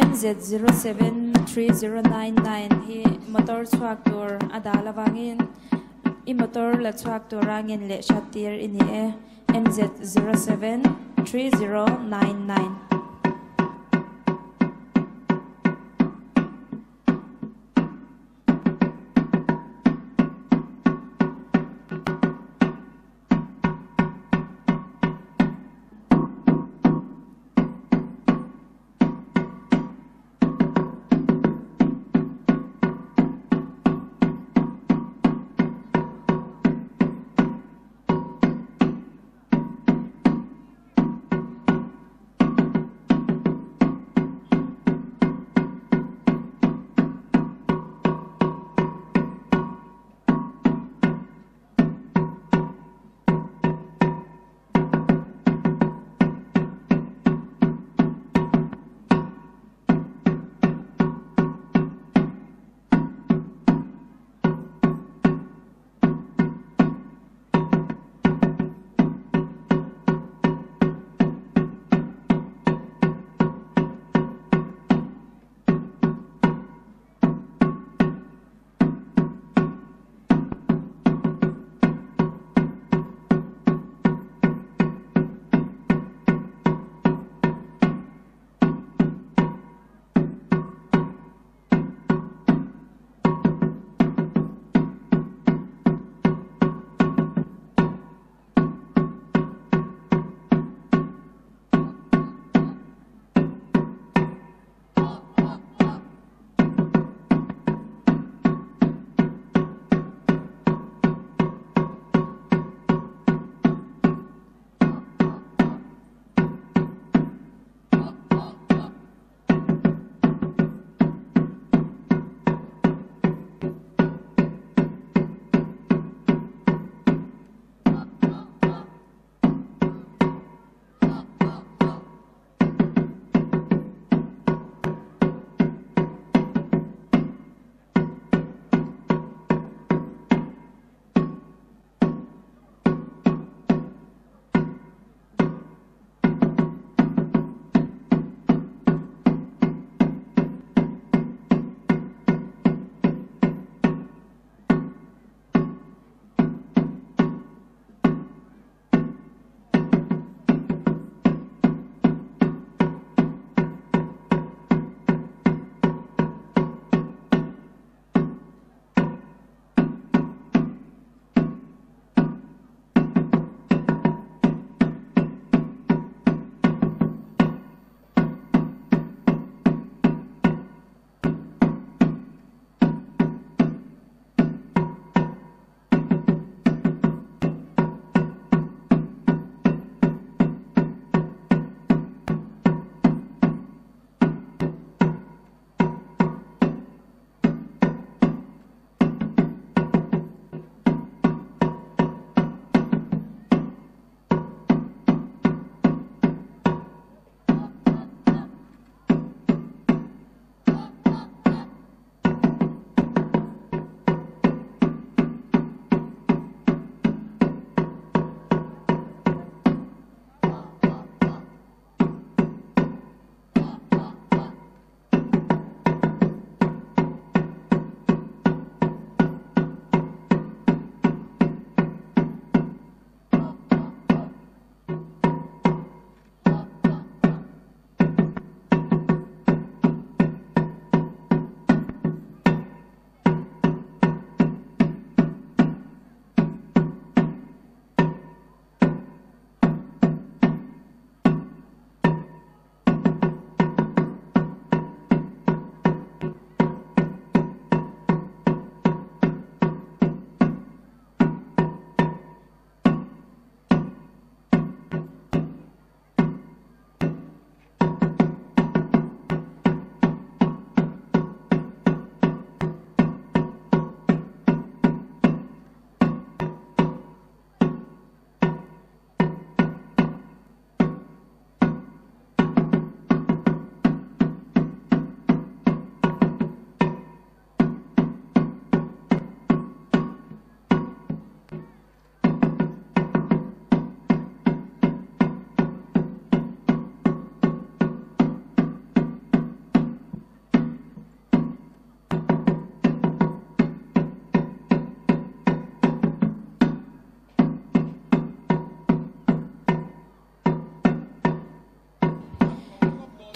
NZ073099 hi motor chuak tur adala wangin I motor la chuak turangin le shatir ini NZ073099.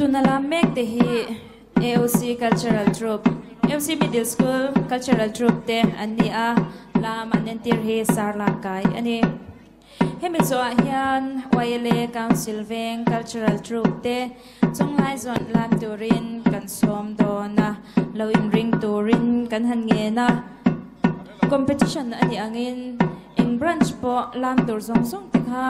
Tunalam mek te hi AOC Cultural Troupe, AOC Middle School Cultural Troupe te ania lam anentir hi sarlangkai ani. Hemi zo hian YLA Council Veng Cultural Troupe te chungai zon lam turin kan som dona lo in ring turin kan han nge na competition ani angin in branch po lam tur zong zong tikha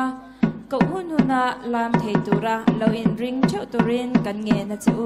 ko hun huna lam thei tura lo in ring cheu turin kan nge na chu.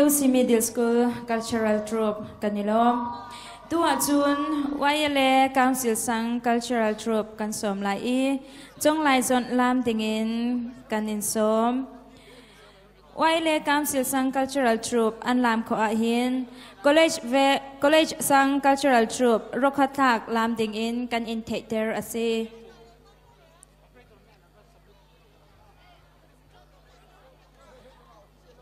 AOC Middle School Cultural Troupe kanilom tua chun YLA Council Sang Cultural Troupe kan som lai chong lai zon lam tingin kanin som YLA Council Sang Cultural Troupe an lam khoh hin College Sang Cultural Troupe Rokhatlak lam tingin kan in theater ase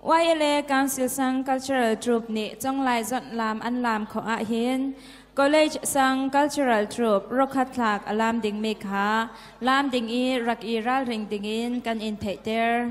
YLA Council Sang Cultural Troupe ni chong lai zon lam an lam khoh hin College Sang Cultural Troupe Rokhatlak alam ding mikha lam ding rak ral ring dingin kan in theater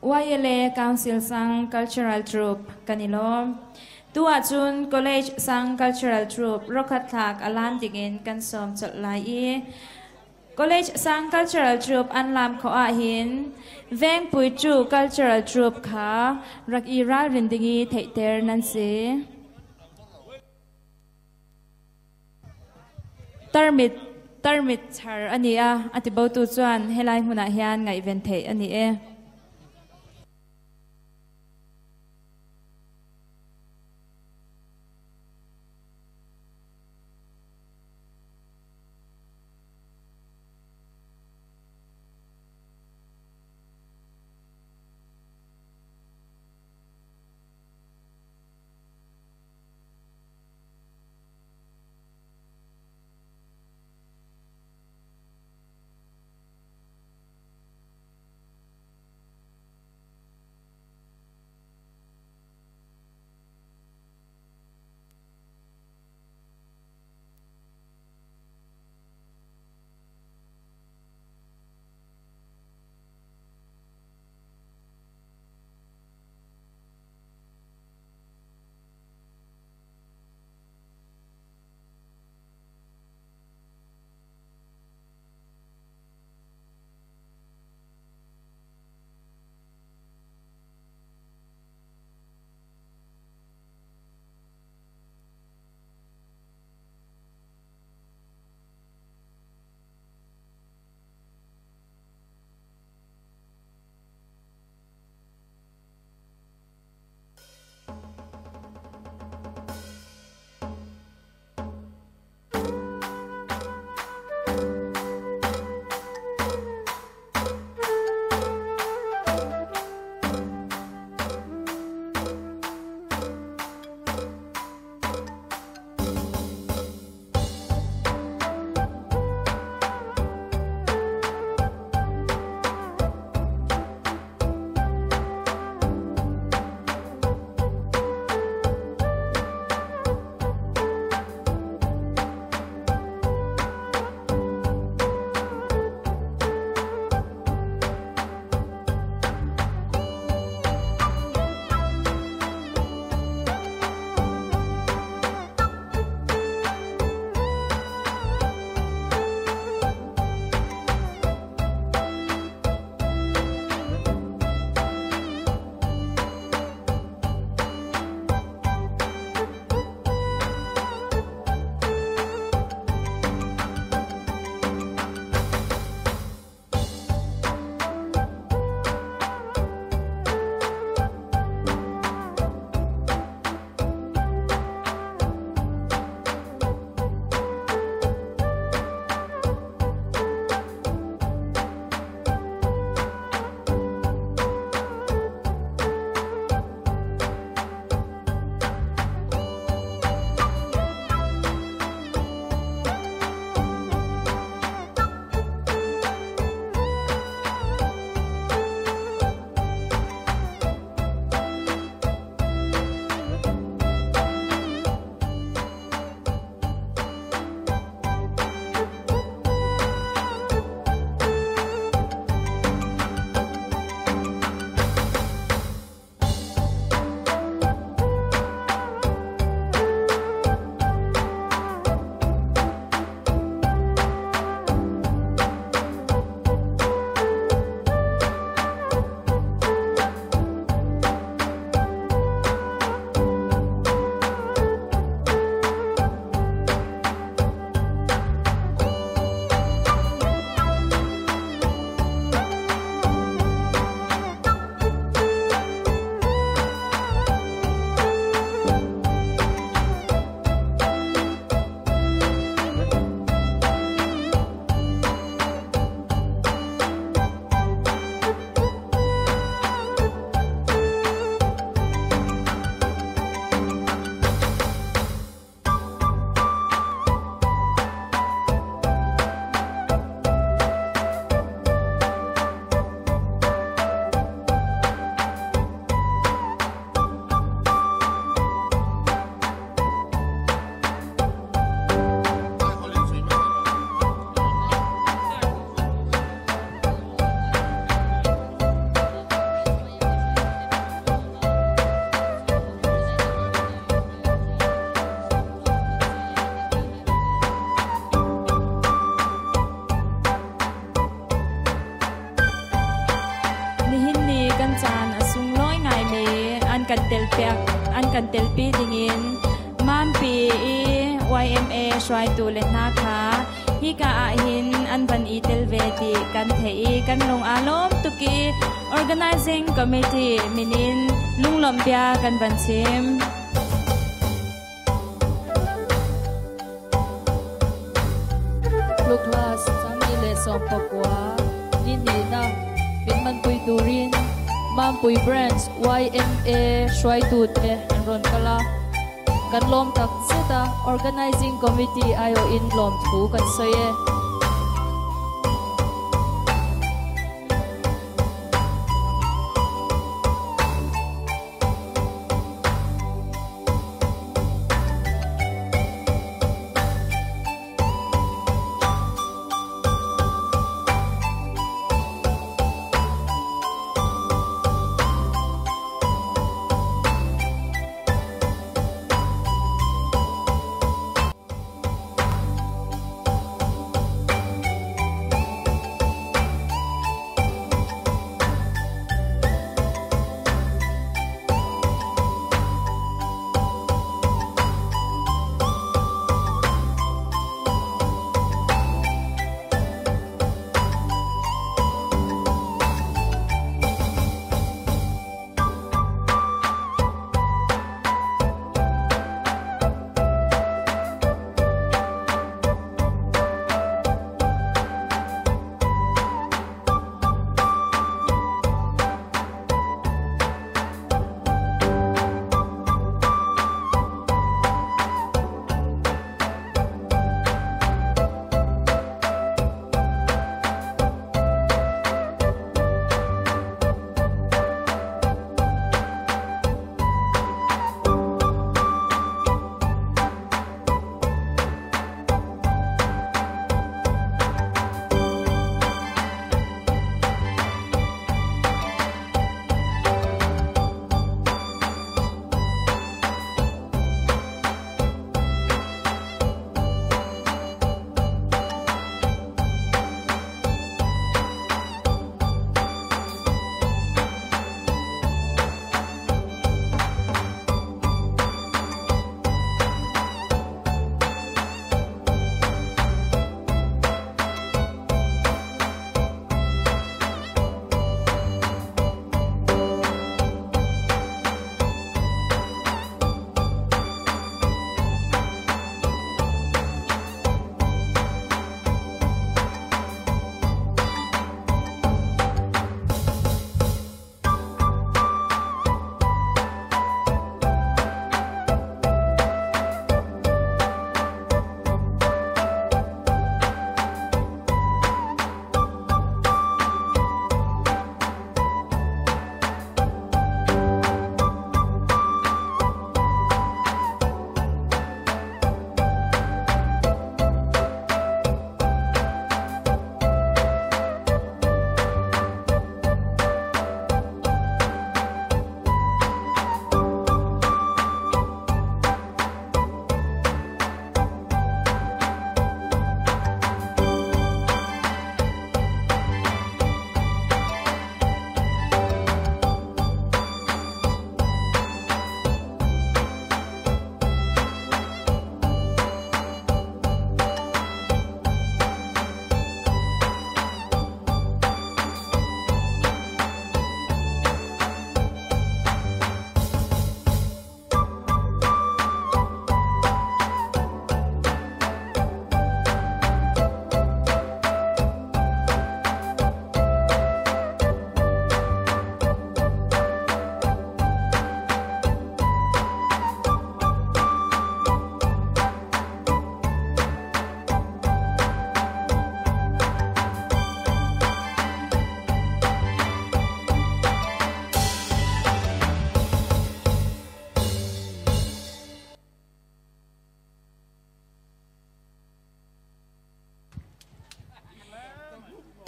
YLA Council Sang Cultural Troupe kanilo tua chun College Sang Cultural Troupe rokhatlak alam digin kansom chotlai College Sang Cultural Troupe an lam khoa hin veng pui chu Cultural Troupe kha rak ira rindingi theiter nan se tarmit char ania atibo tu chuan helai hmuna hian ngai ven thei ani e pek an kan telpi dingin Mipi YMA Shwai tu Pahnihnak-ah hi ka ahin an ban itel veti kan thei kan long alom tuki organizing committee minin lunglom pia kan ban sim Hlukhla sami le som pakwa Nihnih na pinman pui turin Mipi branch YMA Shwai tu te enron kala kan lom tak seta organizing committee ayo in lom thu kan soye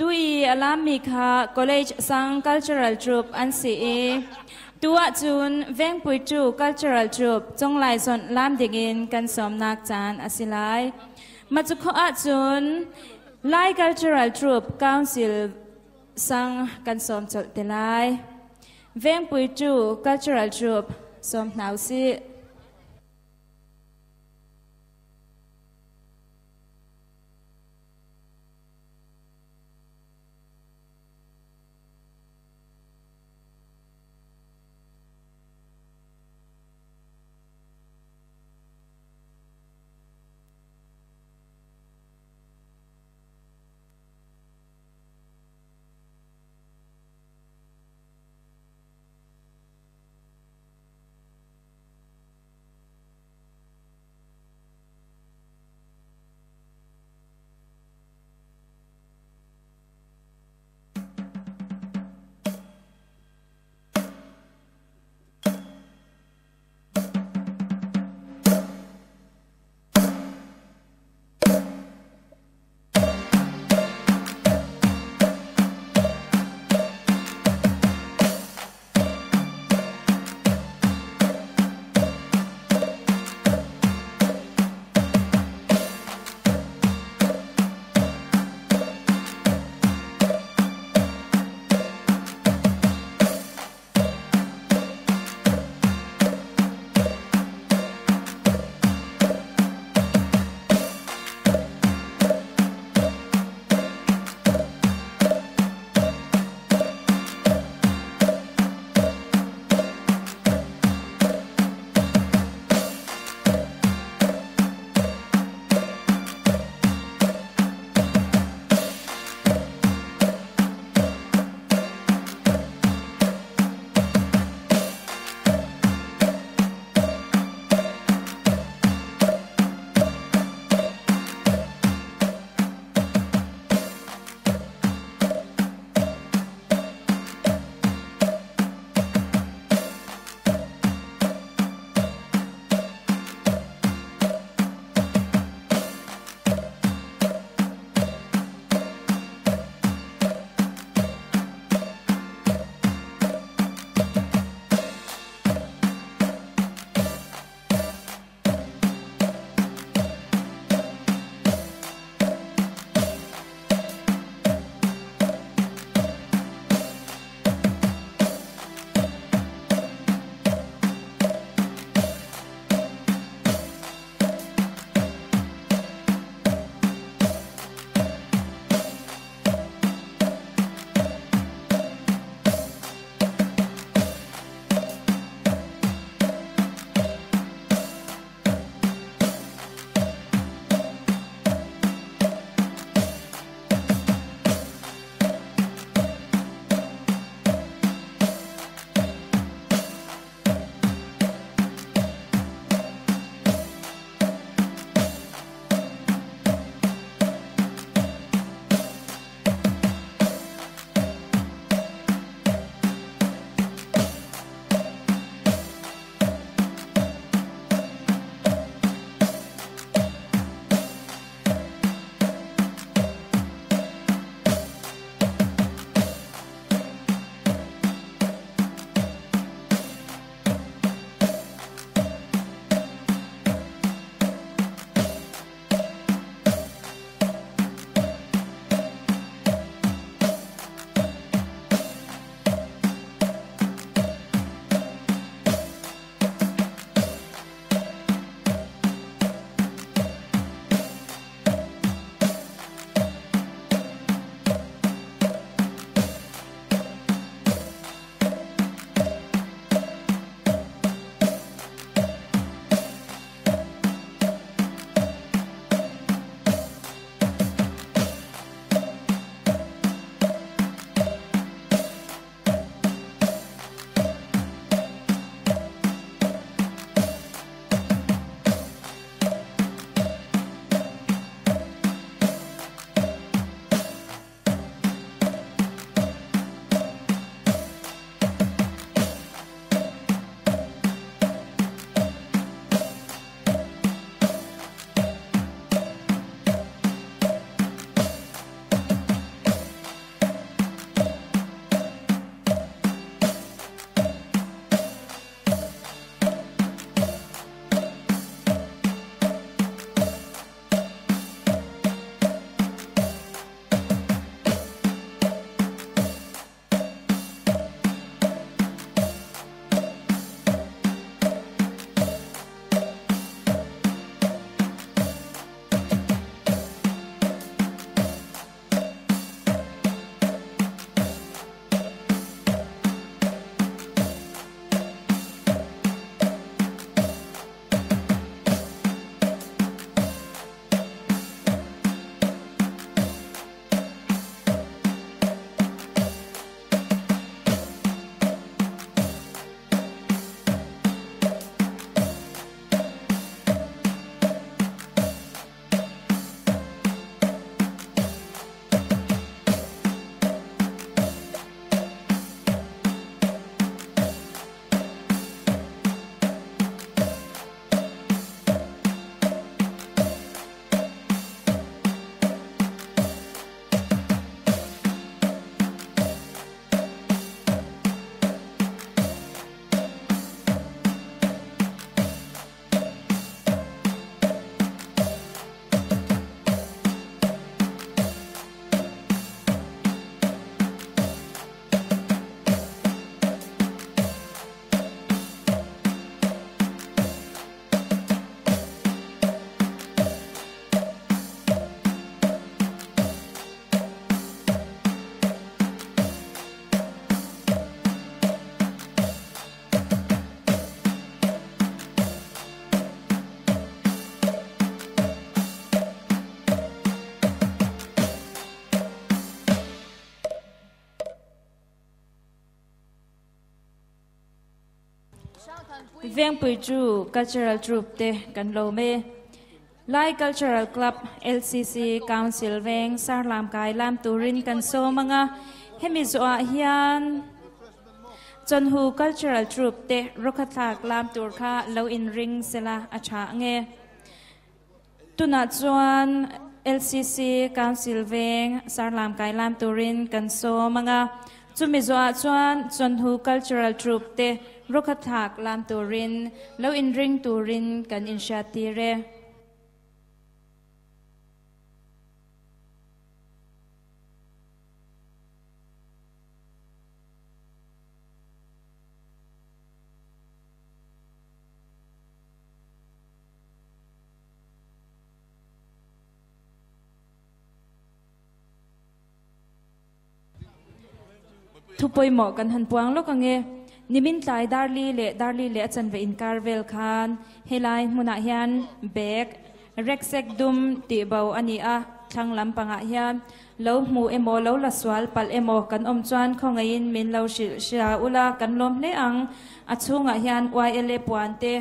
Tui alam mikha college sang cultural troupe an si tua chun vengpui chu cultural troupe chonglai son lam dingin kan somnak chan asilai machukho a chun Lai Cultural Troupe Council sang kan som chol telai vengpui chu cultural troupe som nau si veng pui chu cultural troupe te kan lo me Lai Cultural Club LCC Council veng sar lam kai lam turin kan so manga hemi zo a hian Cawnhu Cultural Troupe te rokhathak lam tur kha lo in ring sela acha nge tuna chuan LCC Council veng sar lam kai lam turin kan so manga chumi zo a chuan Cawnhu Cultural Troupe te rokhathak lam turin lo in ring turin kan in sha ti re thupoi mo kan han puang lo kange nimin tlai darli le chan ve in karvel khan helai muna hian bag reksek dum ti bau ani a thang lam panga hian lo mu emo lo la swal pal emo kan om chuan khongain min lo sha ula kan lom hle ang achunga hian YLA puan te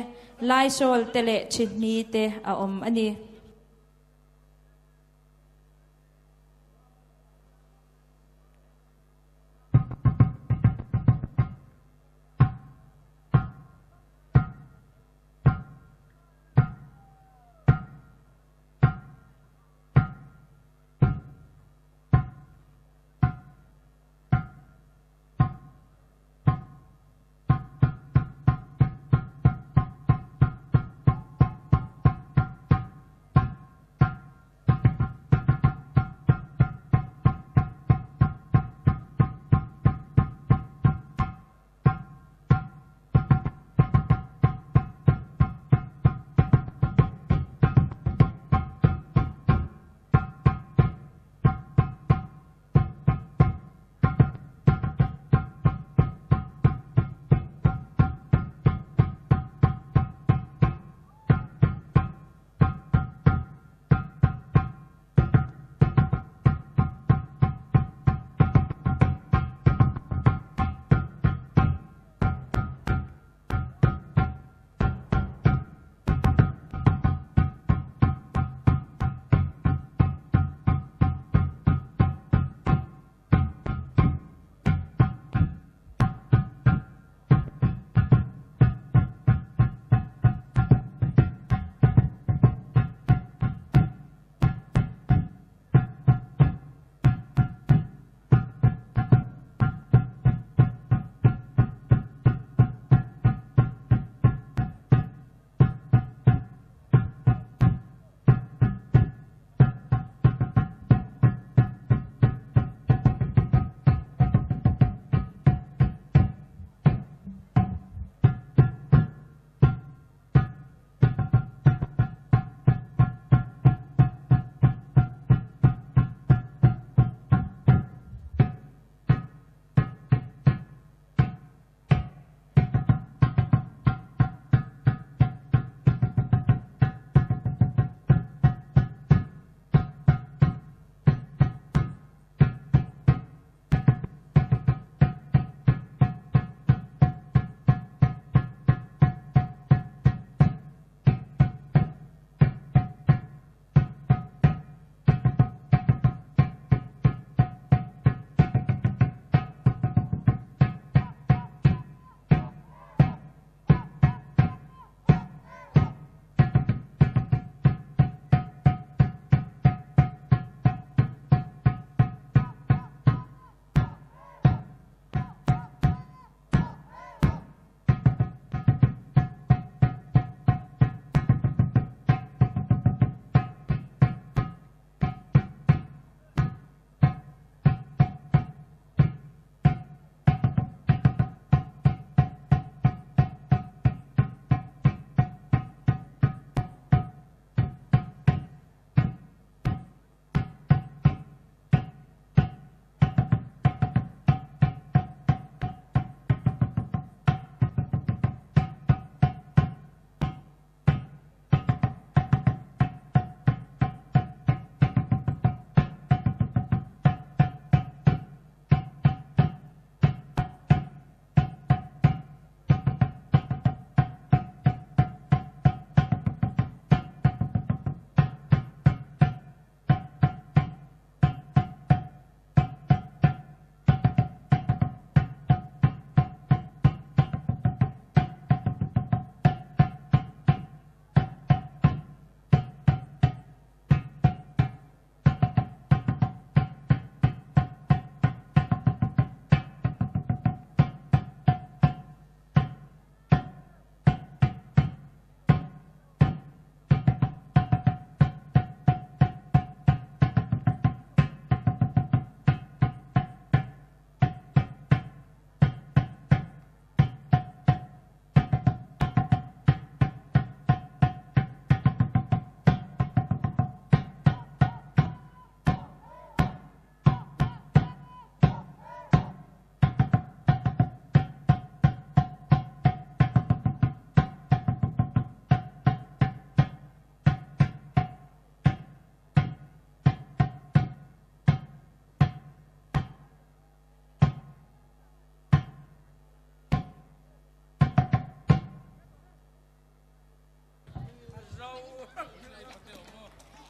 lai sol tele chhni te a om ani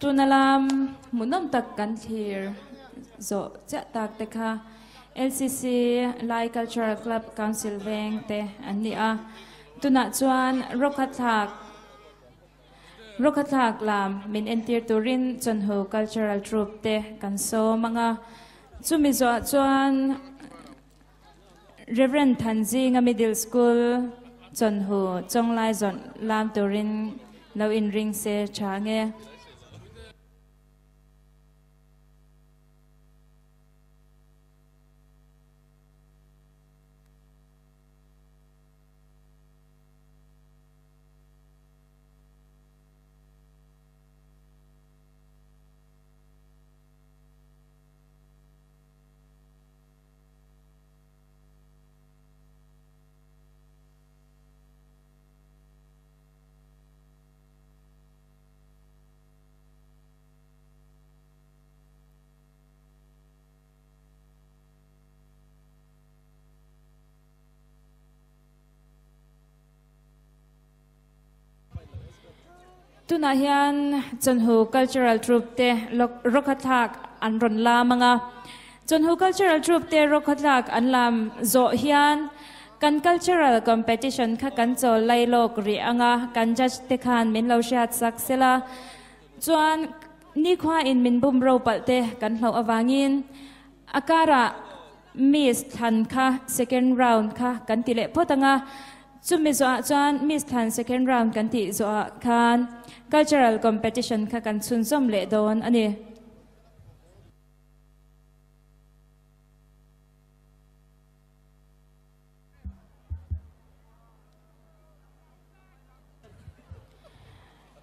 tunalam munom tak kan thir zo cha tak te kha LCC Lai Cultural Club Council Veng te Annia tuna chuan rokhathak lam min entir turin Cawnhu Cultural Troupe te kan so manga chumi zo chuan Reverend Thanji nga Middle School Cawnhu chonglai zon lam turin lo in ring se change tuna hian Cawnhu Cultural Troupe te rokhathak an ron la manga Cawnhu Cultural Troupe te rokhathak an lam zo hian kan cultural competition kha kan chaw lai lok ri anga kan judge te khan min lo shat sak sela chuan ni khwa in min bum ro pal te kan hlo awangin akara miss than kha second round kha kan tile photanga chumi zo chuan miss than second round kan ti zo khan cultural competition kha kan chun som le don ani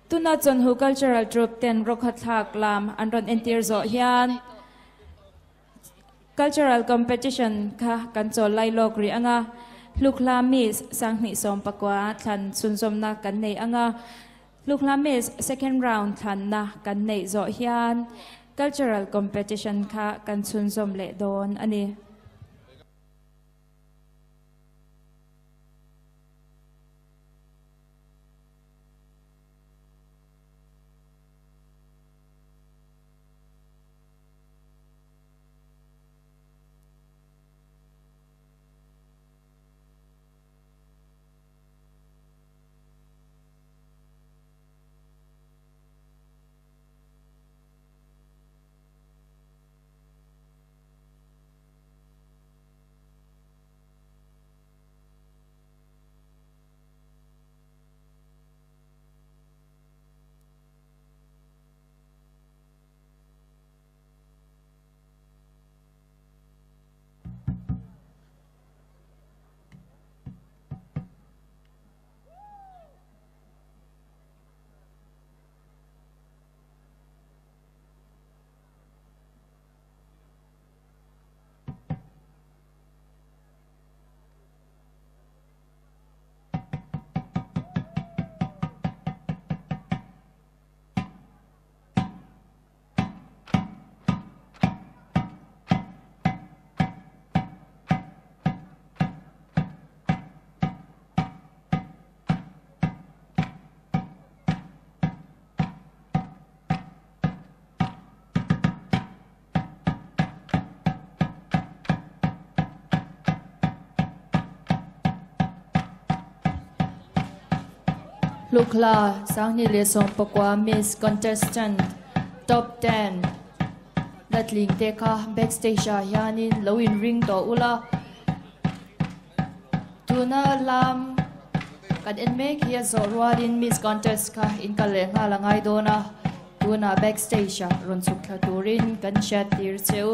tuna Cawnhu Cultural Troupe ten rokhathak lam an ron entir zo hian cultural competition kha kan chaw lai lok ri anga Hlukhla miss sangni som pakwa than chun som na kan nei anga Hlukhla miss second round than na kan nei zo hian cultural competition kha kan chun som le don ani Hlukhla sangni le som pakwa miss contestant top 10 latling te kha backstage hianin lo in ring to ula tuna lam kan en make here zo rualin miss contest kha in kale nga langai dona tuna backstage ron suk kha turin kan chat tir cheu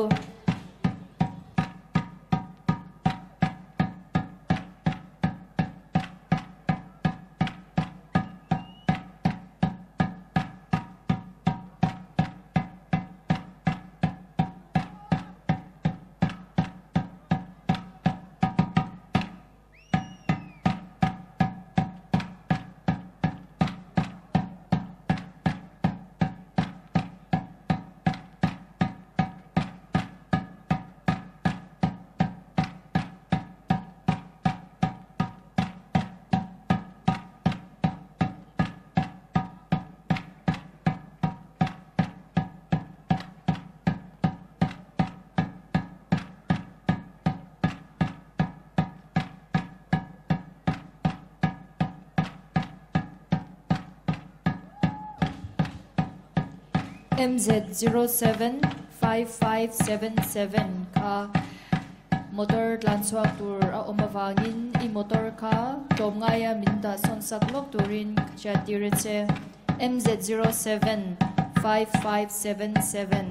MZ075577 kha motor tlan chuak tur a omawangin I motor kha tom ngaia minda sonsak lok turin chatireche MZ075577.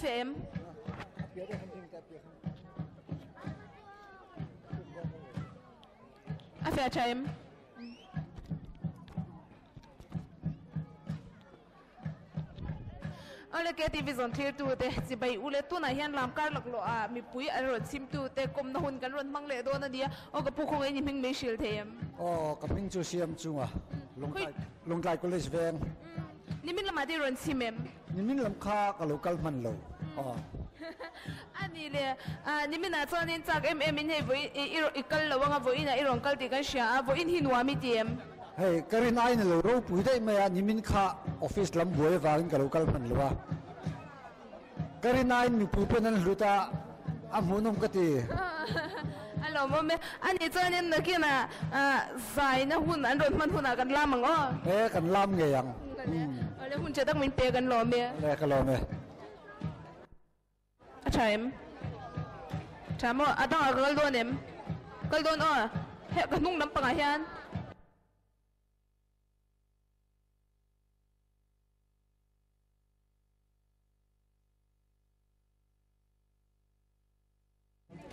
FM FM Ole ke TV zone thir tu te sibai ule tu na hian lam kar lak lo a mi pui a ron sim tu te kom na hun kan ron mang le do na dia o ka pu khong ai ni ming me shil them o ka ping chu siam chungah Lawngtlai college veng ni min lama di ron simem ni min lam kha ka local man lo ani le ni min na chon in chak mm in he voi i kal lo wanga voi na i ron kal ti kan sha a voi in hinwa mi tiem hey karin ai na lo ro pui dai ma ni min kha office lam boy wang ka local man lo wa karin ai mi pu pen an luta a munom ka ti alo mo me ani chon in na kina zai na hun an ron man huna kan lamang o kan lam nge yang ole hun che tak min pe kan lo me le ka lo me Time. Chamo, adang agal doon em. Kal doon oh. He ganung nam pangayan.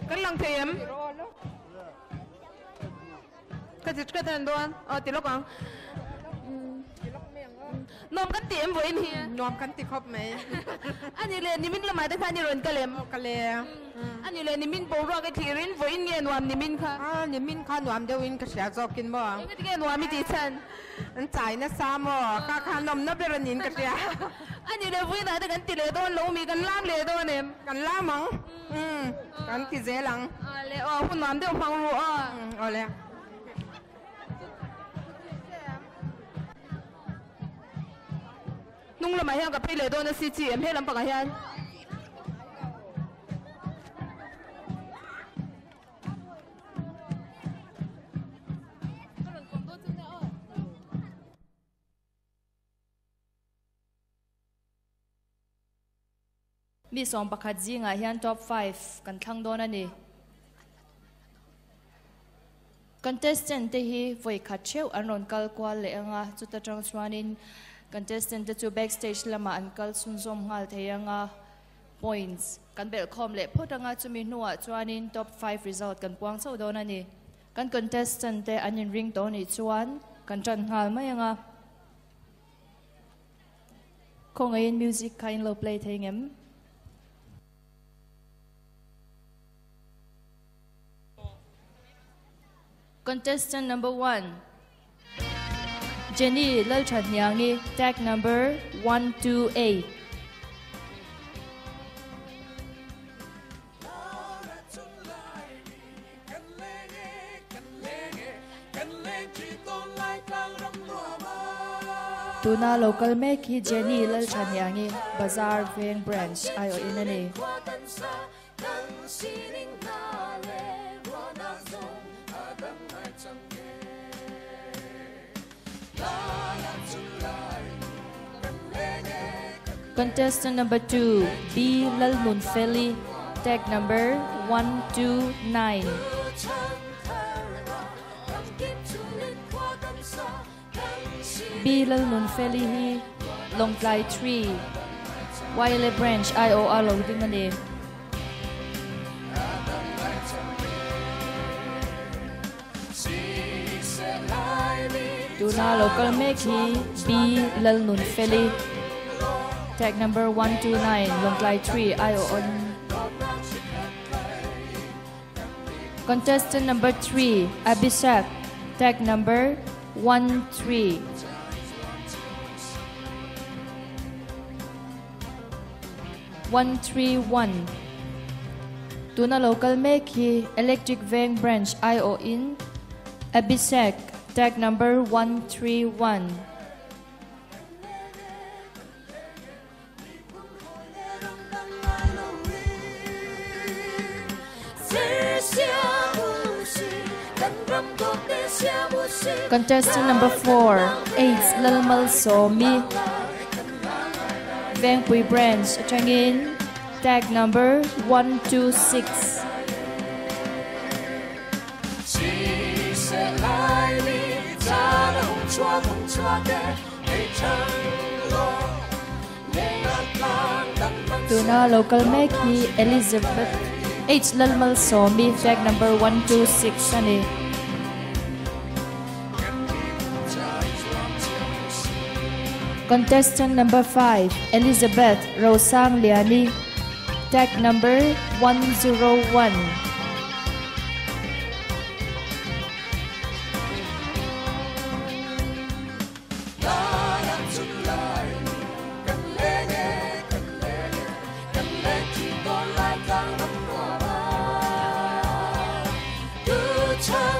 Kal lang tayem. Kasit ka tan doon. Oh, tilok ang. Nom kan tiệm với anh hiền nom kan ti khop mai anh như lên nimin làm ai đấy anh rồi kalem kalem anh như lên nimin bầu ra cái thirin với anh nghe nom nimin kha nimin kha nom deu in ka sia zo kin bo cái cái nom mi ti chan anh chai na sa mo ka kha nom na beran in ka sia anh như lên với na đấy kan ti le don lo mi kan lam le don em kan lam mong kan ti ze lang le hun nom deu phang ru ole nung làm ai gặp pile đó nó xí chi em hết làm bằng ai mi song pakhat zinga hian top 5 kan thlang don ani contestant te hi voi khat cheu anon kal kwal le anga chuta tang chuanin contestant te chu backstage lama an kal sunzom ngal theianga points kan bel khom le photanga chumi nuwa chuanin top 5 result kan puang so don ani kan contestant te anin ring to ni chuan kan tran ngal mai anga khong in music kind lo play thengem contestant number 1 Jenny Lalchanyangi tag number 128 Tuna local make hi Jenny Lalchanyangi Bazaar Veng branch ayo inani Contestant number 2 B Lalmunfeli tag number 129 B Lalmunfeli hi Lawngtlai 3 Waile branch IOR loading ani Tuna local make hi B Lalmunfeli tag number 129 Lawngtlai 3 IOR Contestant number 3 Abhishek tag number 13 131 Tuna local make hi Electric Veng branch IO in Abhishek tag number 131 Contestant number 4 H Lalmal Somi Veng Pui branch chungin tag number 126 Tuna local make hi Elizabeth H Lalmal Somi tag number 126 ani Contestant number 5 Elizabeth Rosang Liani tag number 101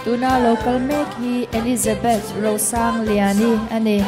Tuna local make hi Elizabeth Rosang Liani ani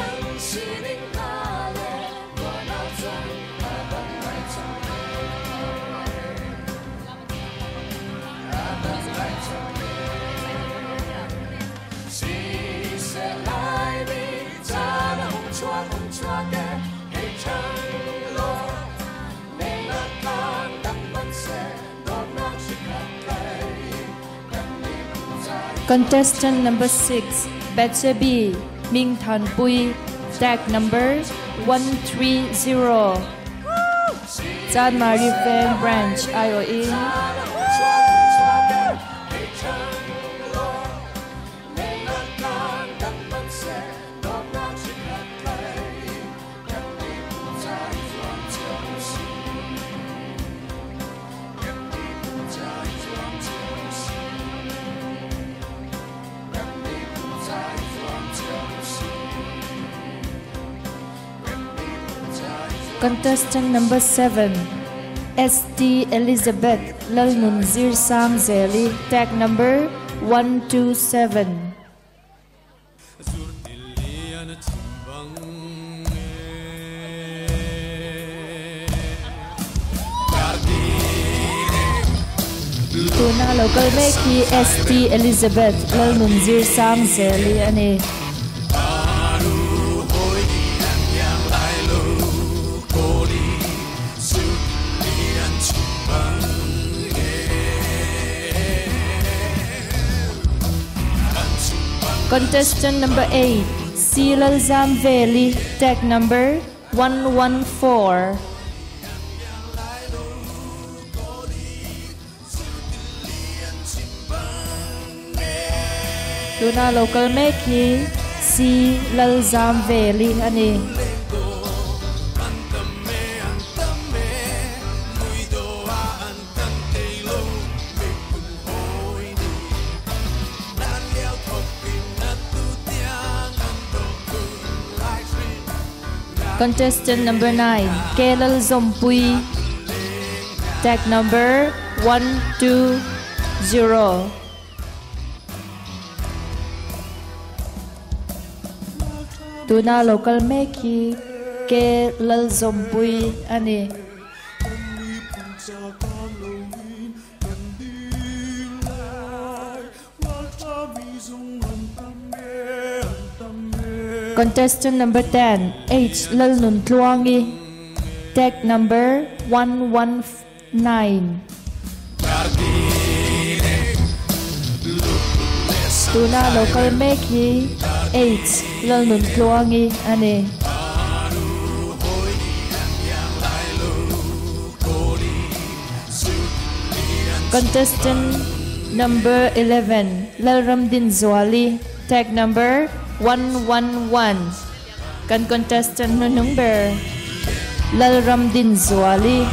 Contestant number 6 Betche B Ming Than Pui tag number 130 Chan Mari Veng branch IO in Contestant number 7 ST Elizabeth Lalmunzir Sang Zeli tag number 127 Tuna local make hi ST Elizabeth Lalmunzir Sang Zeli ani Contestant number 8 Silal Zam Veli tag number 114 tuna local make hi si lal zam veli ani Contestant number 9, Kelal Zompui. Tag number 120. Tuna local meki Kelal Zompui ani. Contestant number 10, H. Lal Nunphung. Tag number 119. Tuna local meki H. Lal Nunphung ani. Contestant number 11, Lal Ramdin Zwali. Tag number 111. Kan contestant number Lal Ramdin Zwali.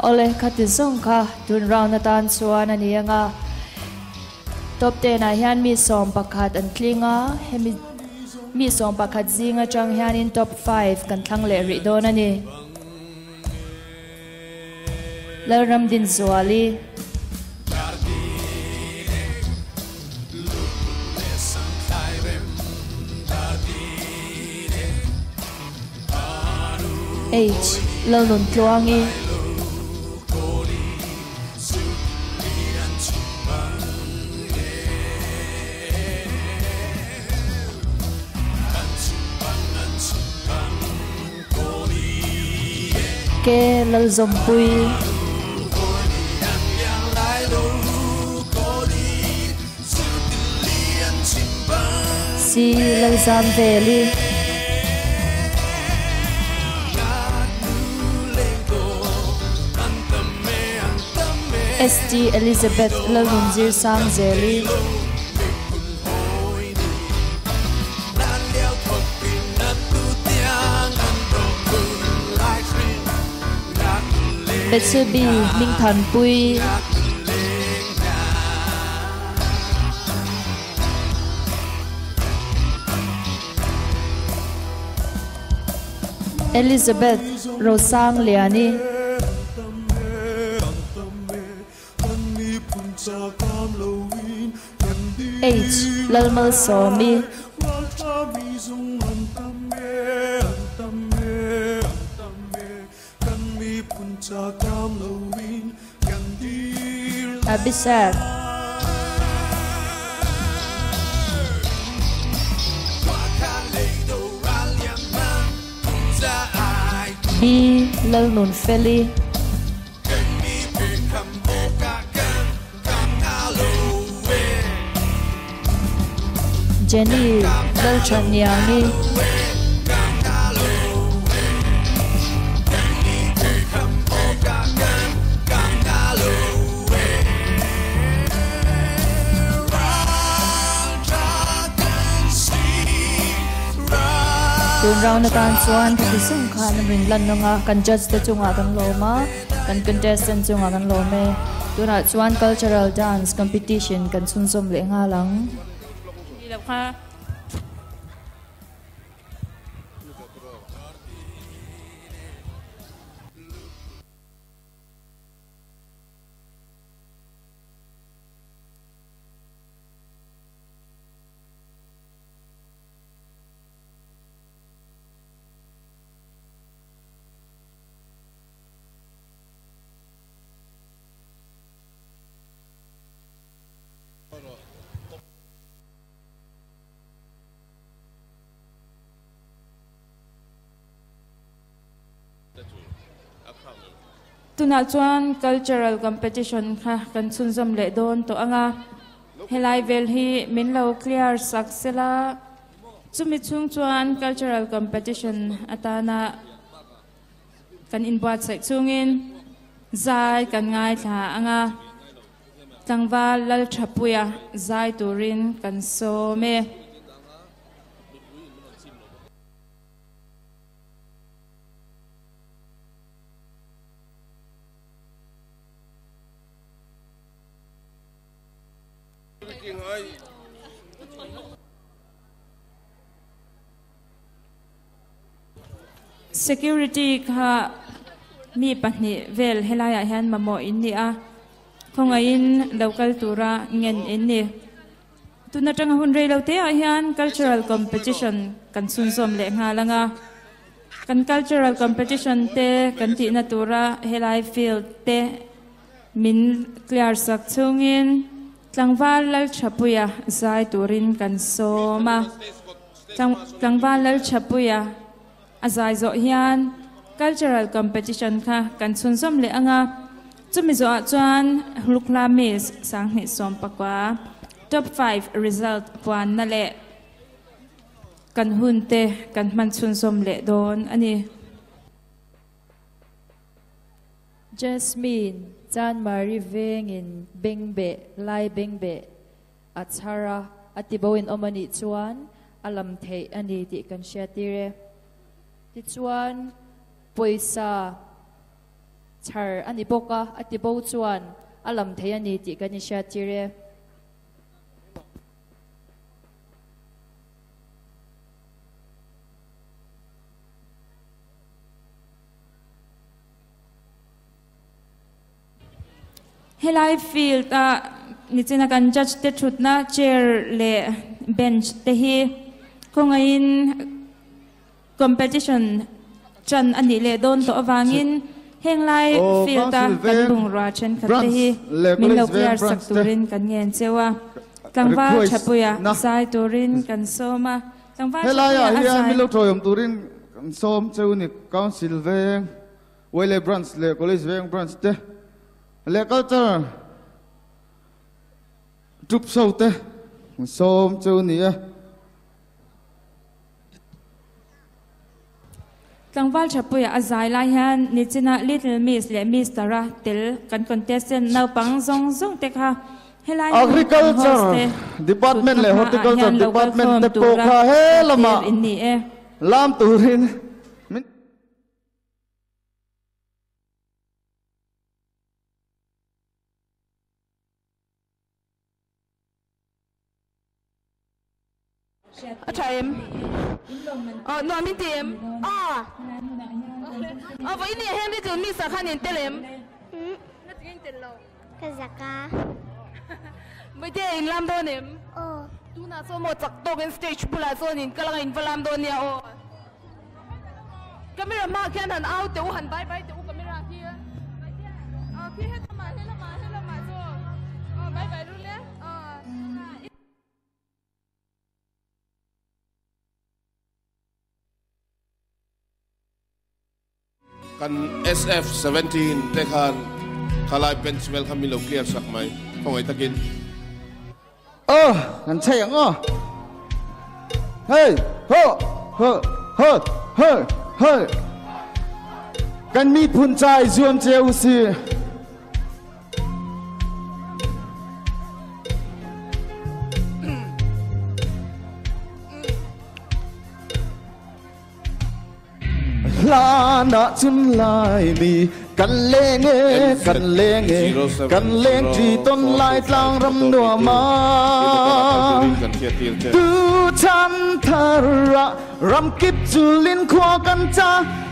Ole katizong ka tun round na tan chuan ani anga top 10 a hian mi som pakhat an tlinga hemi mi som pakhat zinga chang hian in top 5 kan thlang le ri don ani Lal Ramdin Zwali H. Lal Nunphung. Kelal Zompui. Si Lal Zam Veli. ST Elizabeth Lal Nunzir Sang Zeli. Betsubi Minh Thần Pui. Elizabeth Rosang Liani. H. Lalmal Somi. Abisat. B. Lal Nunfeli. Jenny Lal Chanyangi. Tun round na tan chuan katizong kha na ring lan nga kan judge te chungah kan loma kan contestant chungah kan lome tuna chuan cultural dance competition kan chunsom le nga lang tuna chuan cultural competition kha kan chunzom le don to anga helai vel hi min lo clear saksela chumi chung chuan cultural competition atana kan inbuat sai chungin zai kan ngai tha anga tangwal lal thapuya zai turin kan so me security kha mi pahnih vel helaya hian mamo in ni a khongain local tura ngen in ni tuna tanga hun rei lo te a hian cultural competition kan sunsom le nga langa kan cultural competition te kan ti na tura helai field te min clear sak chungin tlangwal lal thapuya zai turin kan soma tlangwal lal thapuya azai zo hian cultural competition kha kan chunsom le anga chumi zo chuan Hlukhla miss sang ni som pakwa top 5 result puan na le kan hunte kan man chunsom le don ani Jasmine chan mari vengin bengbe lai bengbe achara atiboin omani chuan alam thei ani ti kan shatire ti chuan poisa char ani boka atibo chuan alam thei ani ti kan shatire helai field a nichina kan judge te thutna chair le bench te hi khongain competition chan ani le don to awangin henglai field a kan bung ra chen khat te hi min lo clear sak turin kan ngen chewa tangwa thapuya sai turin kan soma tangwa helai a hian min lo thoyom turin kan som cheuni council ve wele branch le college veng branch te le culture troup sâu te som châu nia tangwal thapuya azai lai han nichina little miss le miss tara tel kan contestant no pang zong zong te kha helai agriculture department le horticulture department te po kha helama inni e lam turin Time. Oh, no, I'm in team. Oh. Oh, vậy nè, em đi từ mi sa khan in telem. Nó tiếng tên lâu. Kazaka. Vậy thì in làm đôi em. Oh. Tu na so mo chak to in stage pula so in kala in làm đôi nha oh. Camera ma khan han out te u han bye bye te u camera kia. Oh, kia hết mà so. Oh, bye bye luôn nhé. Kan SF17 tekhan khalai pencil kami lo clear sak mai khongai takin kan chayang hey ho kan mi phun chai zuam cheu si la na chun lai mi kan leng tri ton lai tlang ram no ma tu chan thara ram kip chulin khua kan cha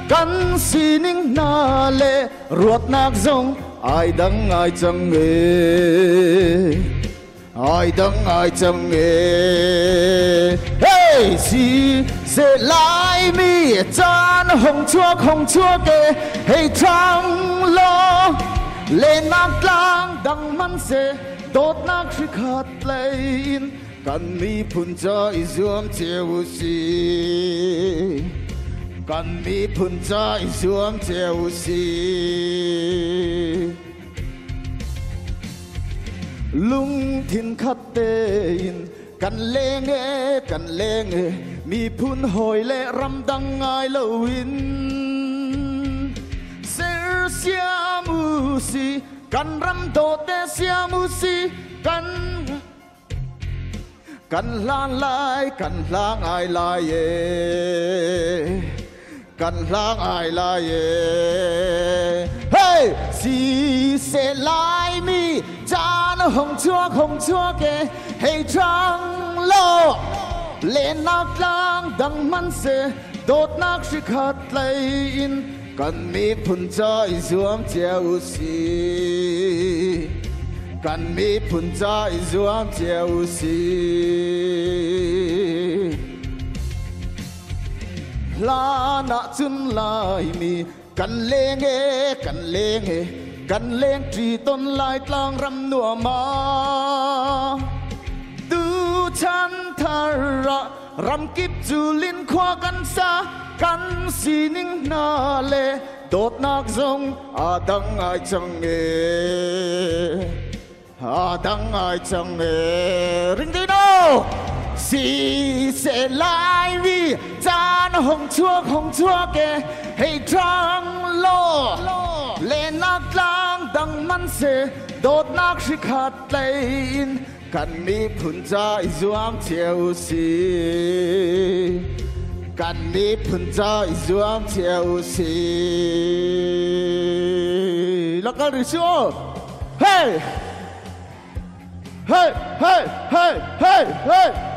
kan sining na le ruat nak zong ai dang ai chang ai chang hey si se lai mi chan hong chua ke hey thang lo le nak lang dang man se đốt nát khi khát lên cần mi phun cho izuam cheu si cần mi phun cho izuam cheu si lung thiên khát tên cần lê nghe mi phun hồi lệ ram đăng ai lâu in ser sia mu si cần ram đốt đê sia mu si cần lang ai lai ye cần lang ai lai ye hey si se lai mi cha nó hồng chúa ke hey trăng lo lên nát lang đằng man se đốt nát si khát lai in cần mi phun cho izuam cheu si cần mi phun cho izuam cheu si la na chun lai mi cần lên tri tôn lai tlang ram nua ma tu chan thara ram kip chu lin khoa kan sa kan si ning na le đốt nát zong dang ai chẳng nghe ring đi đâu si sẽ lai vi cha nó hồng chúa ke hey trăng lo lên nát lang đằng man se đốt nát khi khát lên cần mi phun cha izuam cheu si cần mi phun cha izuam cheu si lắc cái gì hey hey hey hey hey hey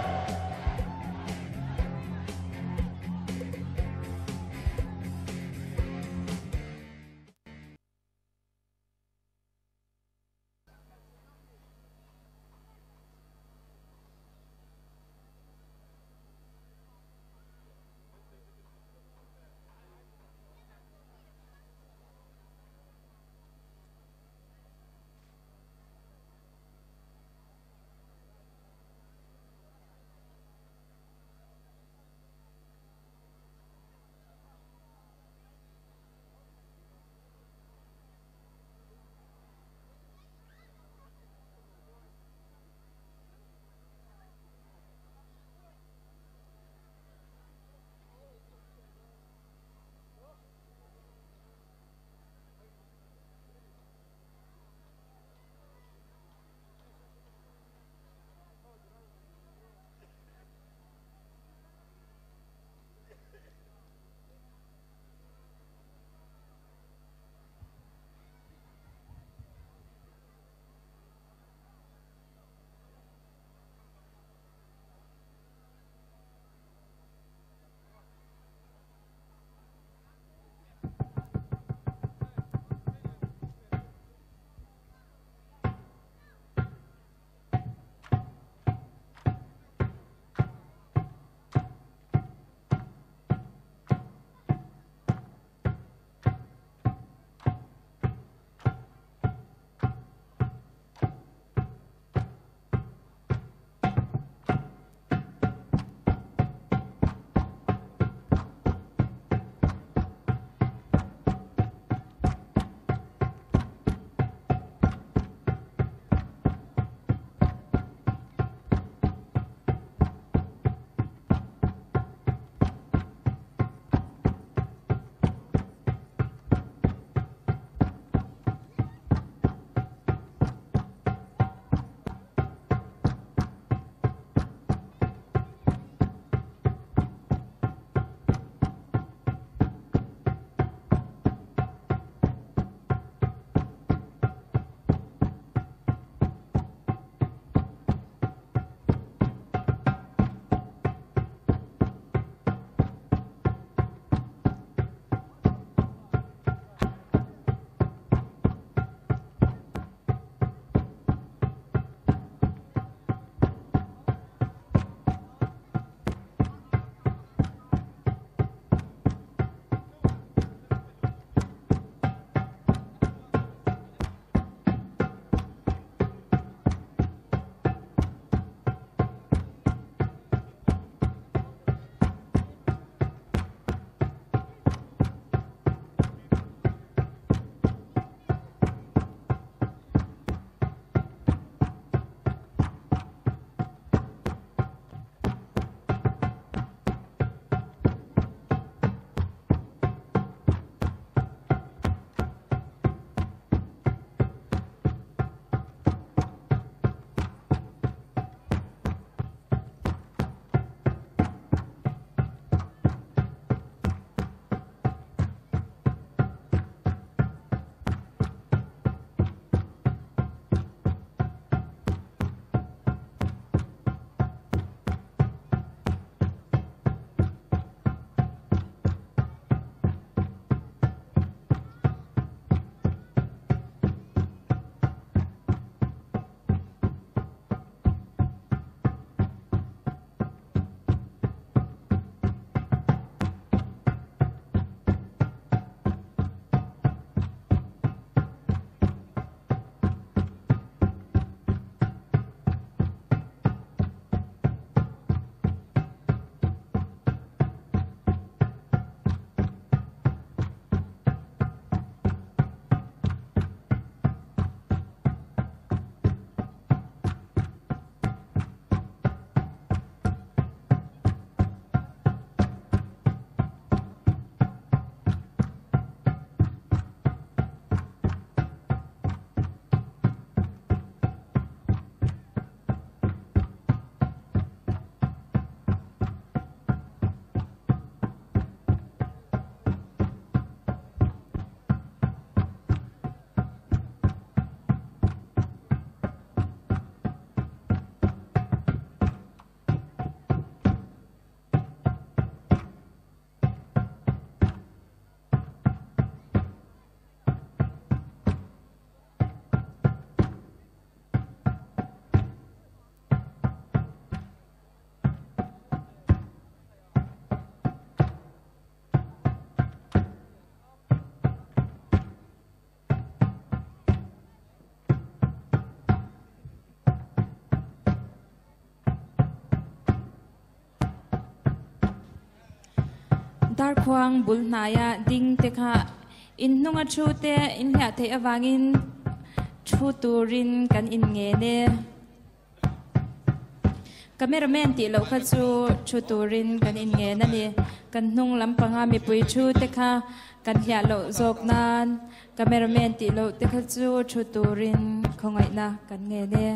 dar khoang bul naya ding te kha in nunga thu te in hya the awangin thu turin kan in nge ne cameraman ti lo kha chu thu turin kan in nge na ni kan nung lampanga mi pui thu te kha kan hya lo zok nan cameraman ti lo te kha chu thu turin khongai na kan nge ne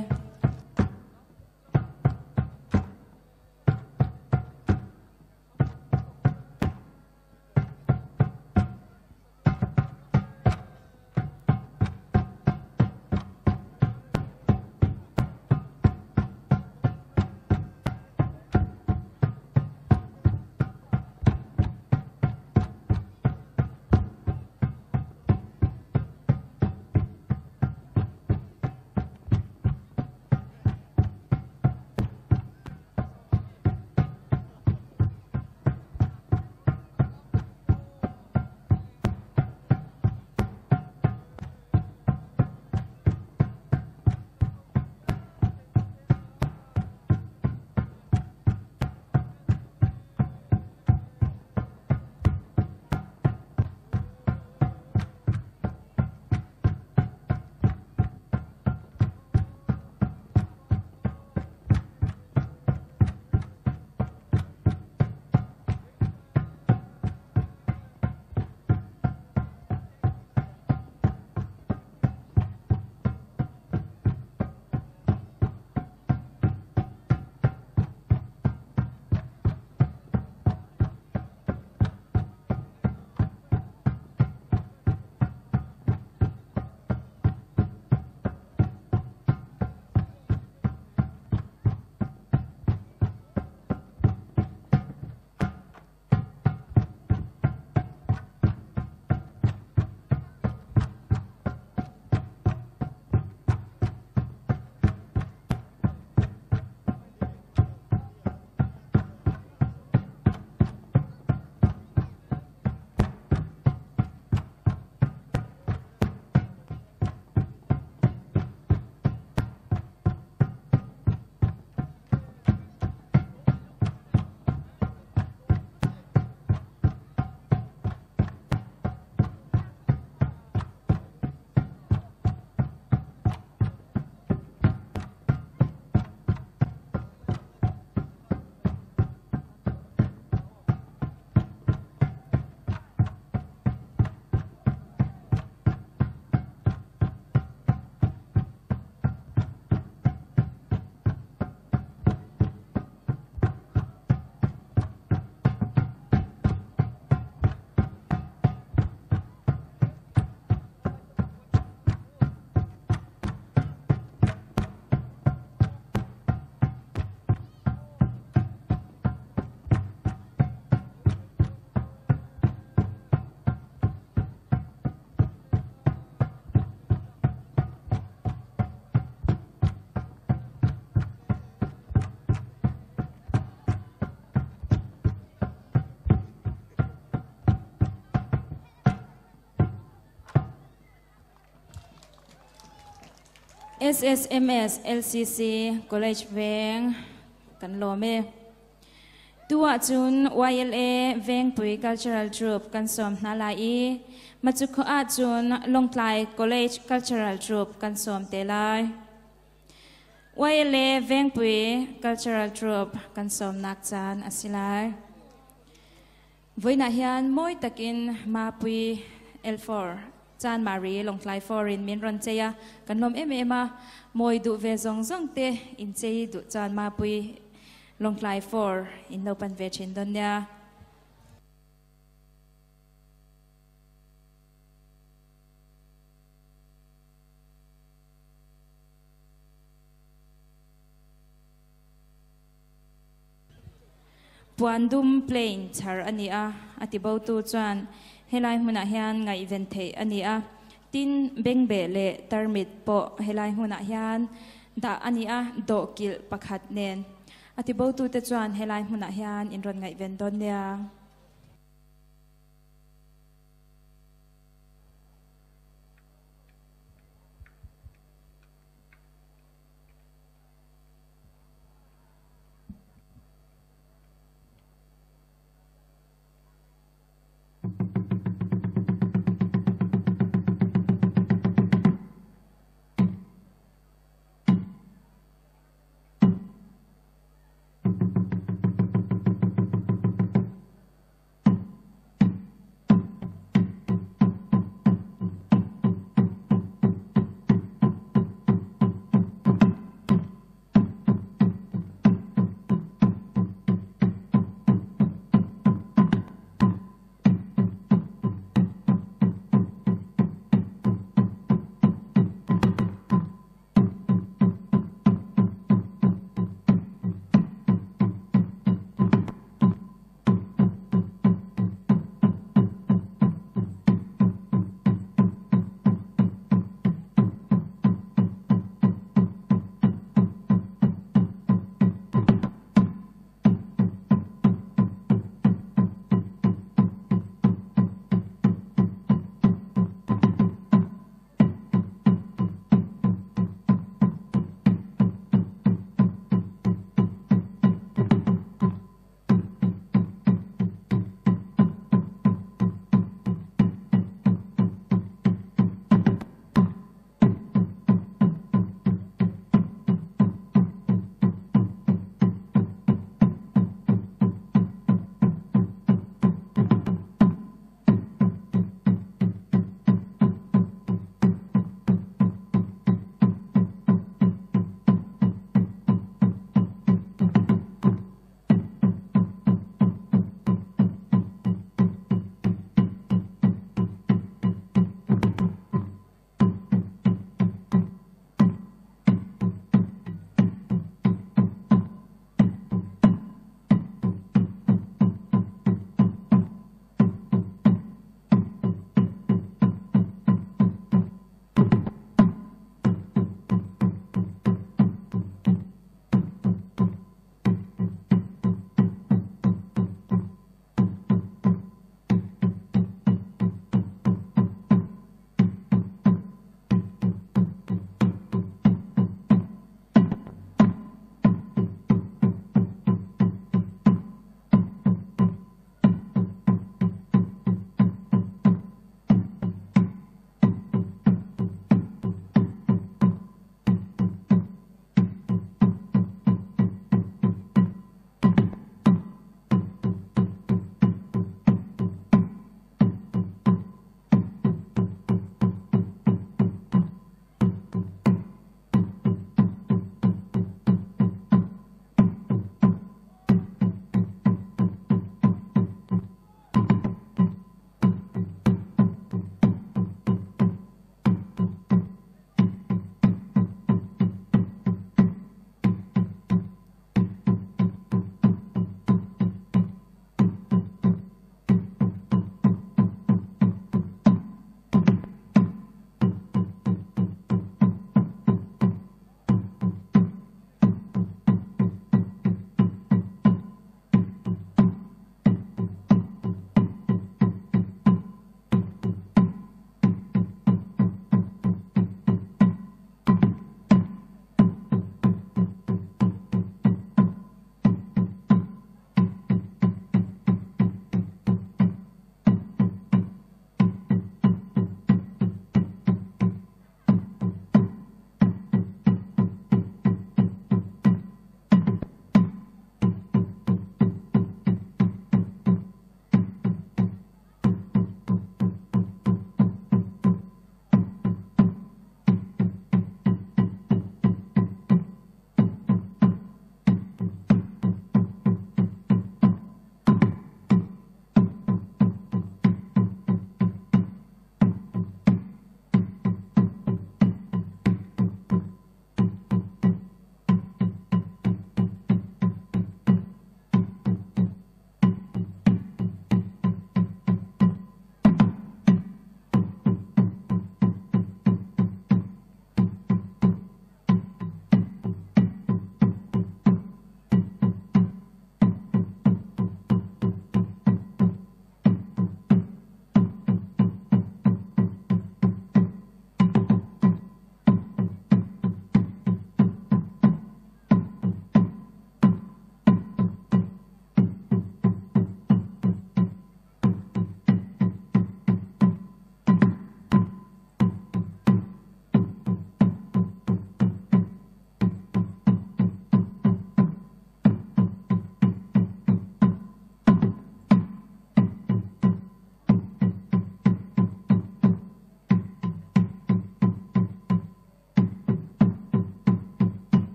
SSMS LCC College Veng kan lome tua chun YLA Veng Pui Cultural Troupe kan som na lai machukho a chun Lawngtlai College Cultural Troupe kan som te lai YLA Veng Pui Cultural Troupe kan som nak chan asilai voina hian moi takin ma pui L4 chan mari Lawngtlai foreign min ron cheya kan nom ema moi du ve zong zong te in chei du chan ma pui Lawngtlai 4 in no pan ve chin don ya puandum plain char ania atibo tu chuan helai hmuna hian ngai ven thei ania tin bengbe le tarmit po helai hmuna hian da ania do kil pakhat nen atibo tu te chuan helai hmuna hian in ron ngai ven don nia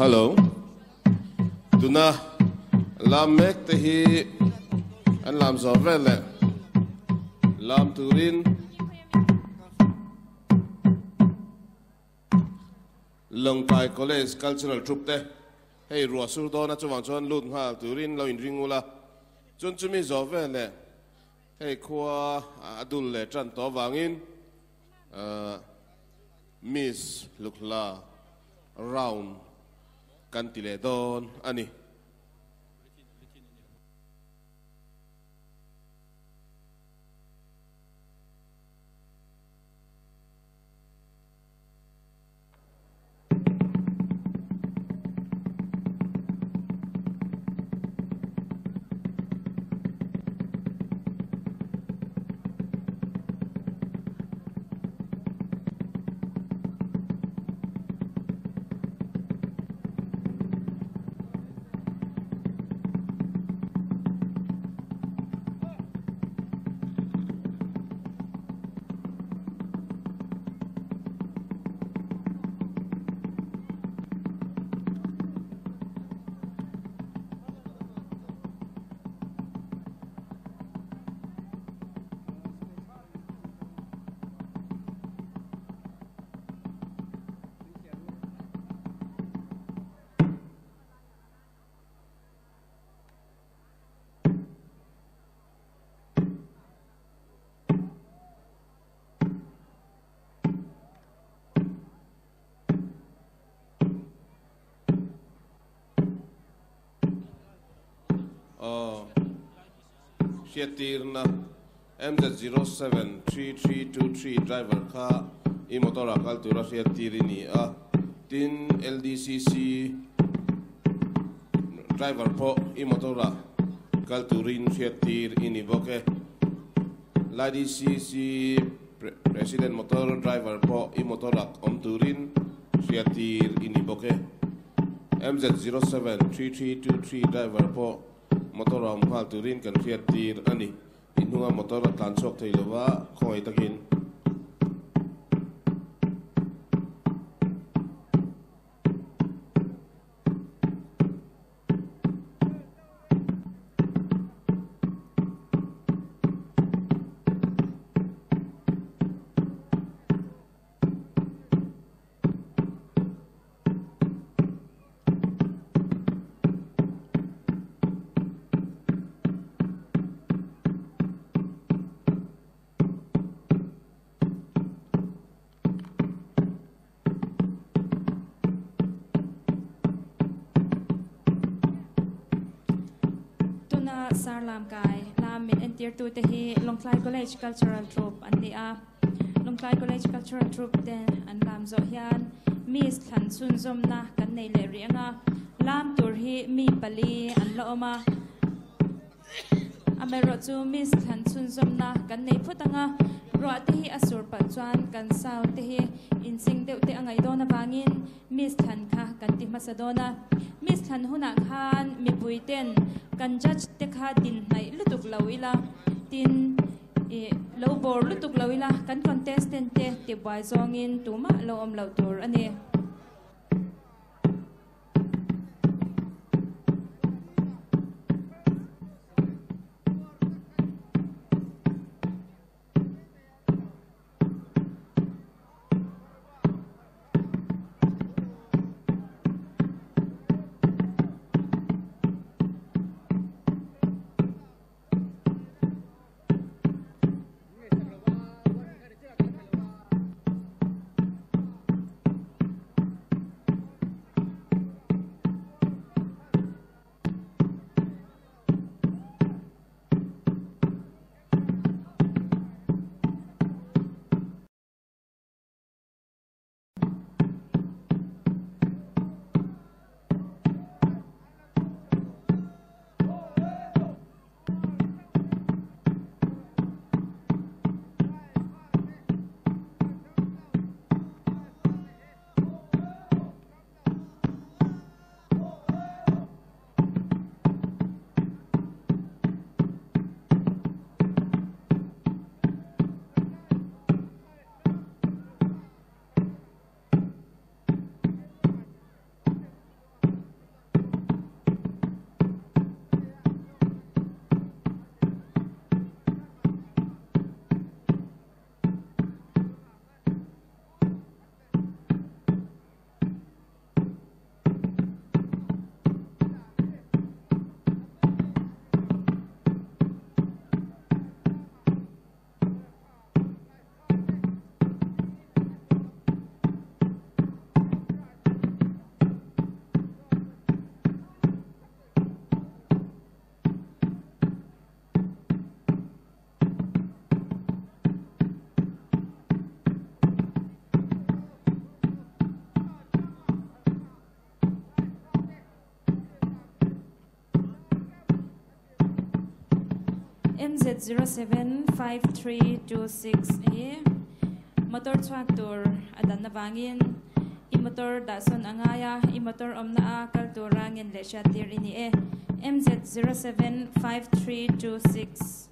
Hello. Tuna lam mek te hi an lam zo vele. Lam turin Lawngtlai College Cultural Troupe te. Hey ruwa sur do na chuwang chuan lut ha turin lo in ringula. Chun chumi zo vele. Hey khua adul le tran to wangin. Miss Hlukhla round kantile don ani. Shetirna MZ073323 driver kha I motora kaltura shetirini tin LDCC driver po I motora kalturin shetir ini boke LADC president motor driver po I motora omturin shetir ini boke MZ073323 driver po motora mahal turin kan fiatir ani inunga motora tansok thailowa khoi takin Lam kai lam min en tier 2 te hi Lawngtlai College Cultural Troupe Pahnihnak-ah Lawngtlai College Cultural Troupe te an lam zo hian Miss Thlan sun zomna kan nei le rianga lam tur hi mi pali an lo oma amero chu Miss Thlan sun zomna kan nei phutanga ro te hi asur pa chuan kan sau te hi in sing deuh te angai dona bangin Miss Thlan kha kan ti masadona Miss Thlan huna khan mi puiten kan judge te kha tin nai lutuk lawila tin lo bor lutuk lawila kan contestant te ti bai zongin tuma lo om lo tur ani MZ075326 motor chuak tur adan na bangin I motor dason angaya I motor omna kalturangin le shatir ini MZ075326